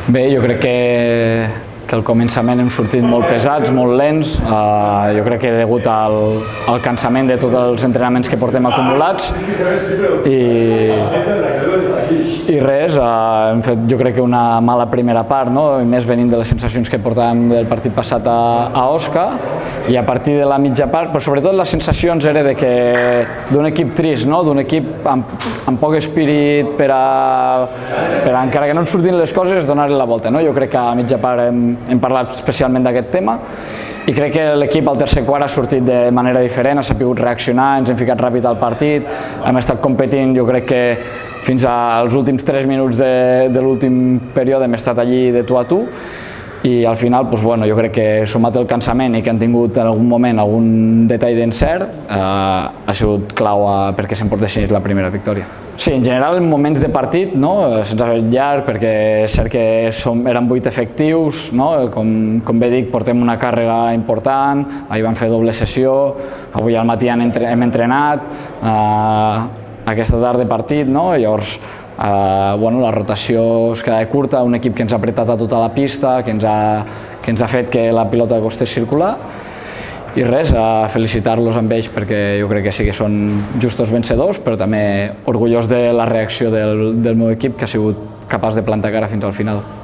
Bé, jo crec que al començament hem sortit molt pesats, molt lents. Jo crec que degut al cansament de tots els entrenaments que portem acumulats i res, hem fet jo crec que una mala primera part, i més venint de les sensacions que portàvem del partit passat a Osca, i a partir de la mitja part, però sobretot les sensacions era d'un equip trist, d'un equip amb poc espírit per encara que no ens surtin les coses, donar-li la volta. Jo crec que a mitja part hem parlat especialment d'aquest tema i crec que l'equip al tercer quart ha sortit de manera diferent, ha sabut reaccionar, ens hem ficat ràpid al partit, hem estat competint, jo crec que fins als últims 3 minuts de l'últim període hem estat allí de tu a tu i al final, jo crec que sumat el cansament i que han tingut en algun moment algun detall d'encert, ha sigut clau perquè s'emportessin la primera victòria. Sí, en general en moments de partit, sense haver llarg, perquè és cert que eren 8 efectius, com bé dic, portem una càrrega important, ahir vam fer doble sessió, avui al matí hem entrenat, aquesta tarda de partit, llavors la rotació es queda curta, un equip que ens ha apretat a tota la pista, que ens ha fet que la pilota costés circular i res, felicitar-los amb ells perquè jo crec que sí que són justos vencedors, però també orgullós de la reacció del meu equip que ha sigut capaç de plantar cara fins al final.